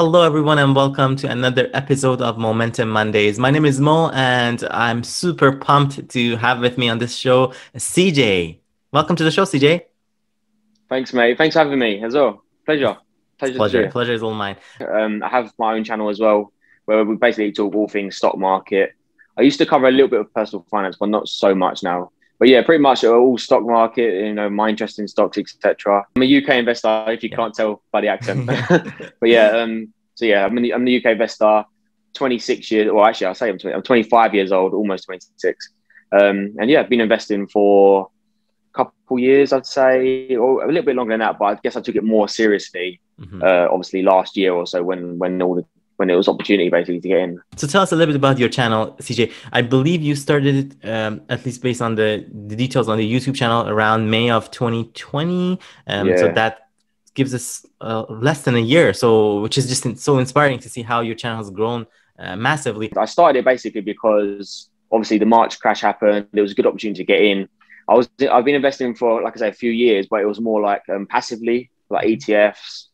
Hello, everyone, and welcome to another episode of Moementum Mondays. My name is Mo, and I'm super pumped to have with me on this show CJ. Welcome to the show, CJ. Thanks, mate. Thanks for having me as well. Pleasure. Pleasure to be Pleasure. here. Pleasure is all mine. I have my own channel as well, where we basically talk all things stock market. I used to cover a little bit of personal finance, but not so much now. But yeah, pretty much all stock market, my interest in stocks, etc. I'm a UK investor, if you can't tell by the accent. But yeah, I'm the UK investor, 26 years, well, actually, I'll say I'm 25 years old, almost 26. And yeah, I've been investing for couple years, I'd say, or a little bit longer than that. But I guess I took it more seriously, obviously last year or so when it was opportunity basically to get in. So tell us a little bit about your channel, CJ. I believe you started it, at least based on the details on the YouTube channel, around May of 2020. So that gives us less than a year. So which is just so inspiring to see how your channel has grown massively. I started it basically because obviously the March crash happened. There was a good opportunity to get in. I've been investing for, like I say, a few years, but it was more like passively, like ETFs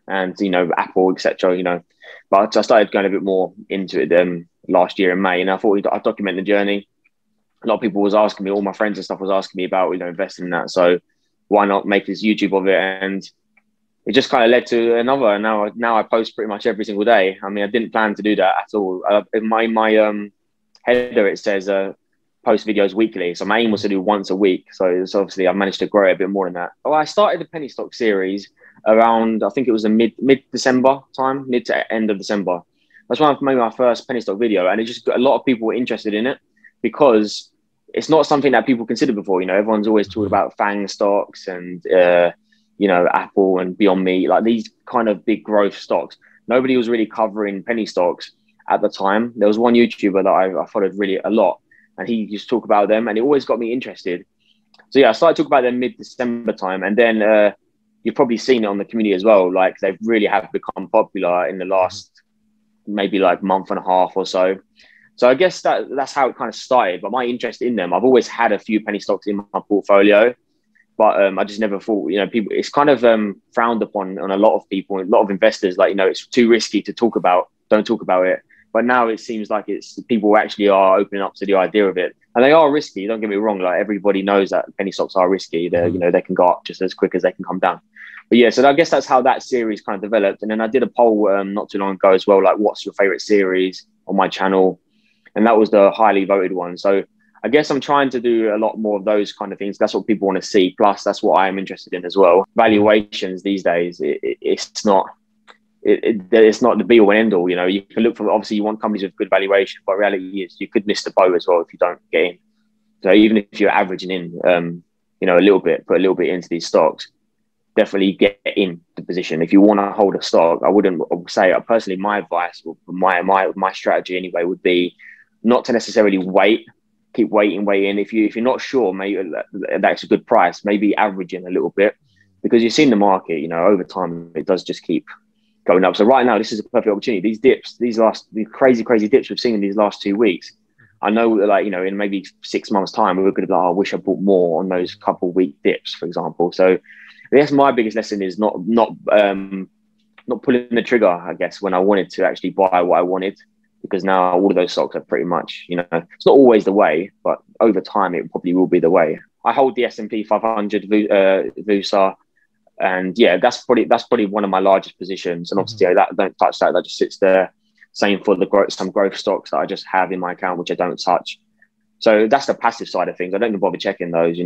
and Apple, etc. But I started going a bit more into it last year in May, and I thought I'd document the journey. A lot of people was asking me, all my friends and stuff was asking me about investing in that. So why not make this YouTube of it? And it just kind of led to another. And now I post pretty much every single day. I mean, I didn't plan to do that at all. In my header it says post videos weekly, so my aim was to do once a week. So it's obviously I managed to grow it a bit more than that. Well, I started the penny stock series around, I think it was a mid December time, mid to end of December. That's when I made my first penny stock video, and it just got a lot of people were interested in it because it's not something that people considered before. Everyone's always talking about FANG stocks and Apple and Beyond Meat, like these kind of big growth stocks. Nobody was really covering penny stocks at the time. There was one YouTuber that I followed really a lot, and he used to talk about them, and it always got me interested. So yeah, I started talking about them mid-December time, and then you've probably seen it on the community as well. Like they really have become popular in the last maybe like month and a half or so. So I guess that's how it kind of started. But my interest in them, I've always had a few penny stocks in my portfolio, but I just never thought, people. It's kind of frowned upon on a lot of people, a lot of investors. Like it's too risky to talk about. Don't talk about it. But now it seems like people actually are opening up to the idea of it, and they are risky. Don't get me wrong; like everybody knows that penny stocks are risky. They they can go up just as quick as they can come down. But yeah, so I guess that's how that series kind of developed. And then I did a poll not too long ago as well, like what's your favorite series on my channel, and that was the highly voted one. So I guess I'm trying to do a lot more of those kind of things. That's what people want to see. Plus, that's what I'm interested in as well. Valuations these days, it's not. It's not the be all and end all. You can look for, obviously you want companies with good valuation, but reality is you could miss the boat as well if you don't get in. So even if you're averaging in, a little bit, put a little bit into these stocks, definitely get in the position. If you want to hold a stock, I wouldn't say, personally, my advice, or my strategy anyway, would be not to necessarily keep waiting. If you're not sure, maybe that's a good price, maybe average in a little bit, because you've seen the market, over time, it does just keep going up. So right now, this is a perfect opportunity. These dips, these crazy dips we've seen in these last 2 weeks. I know that, in maybe 6 months' time, we were going to be like, I wish I bought more on those couple week dips, for example. So I guess my biggest lesson is not pulling the trigger, I guess, when I wanted to actually buy what I wanted, because now all of those stocks are pretty much, it's not always the way, but over time, it probably will be the way. I hold the S&P 500 VUSA. And yeah, that's probably one of my largest positions. And obviously, I don't touch that. That just sits there. Same for some growth stocks that I just have in my account, which I don't touch. So that's the passive side of things. I don't even bother checking those.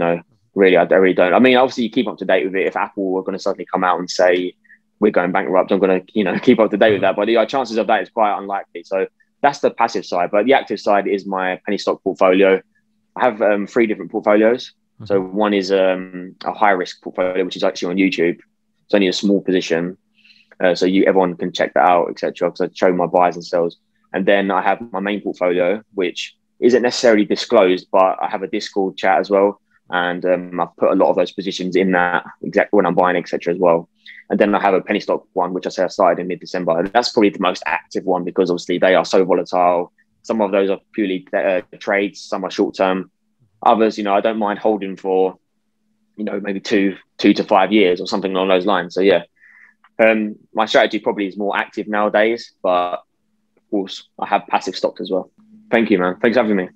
Really, I really don't. I mean, obviously, you keep up to date with it. If Apple were going to suddenly come out and say we're going bankrupt, I'm going to keep up to date with that. But the chances of that is quite unlikely. So that's the passive side. But the active side is my penny stock portfolio. I have 3 different portfolios. So one is a high risk portfolio, which is actually on YouTube. It's only a small position, so everyone can check that out, etc. Because I show my buys and sells. And then I have my main portfolio, which isn't necessarily disclosed, but I have a Discord chat as well, and I've put a lot of those positions in that exactly when I'm buying, etc. as well. And then I have a penny stock one, which I say I started in mid-December. And that's probably the most active one because obviously they are so volatile. Some of those are purely trades, some are short term. Others, I don't mind holding for, maybe two to 5 years or something along those lines. So yeah, My strategy probably is more active nowadays, but of course I have passive stocks as well. Thank you, man. Thanks for having me.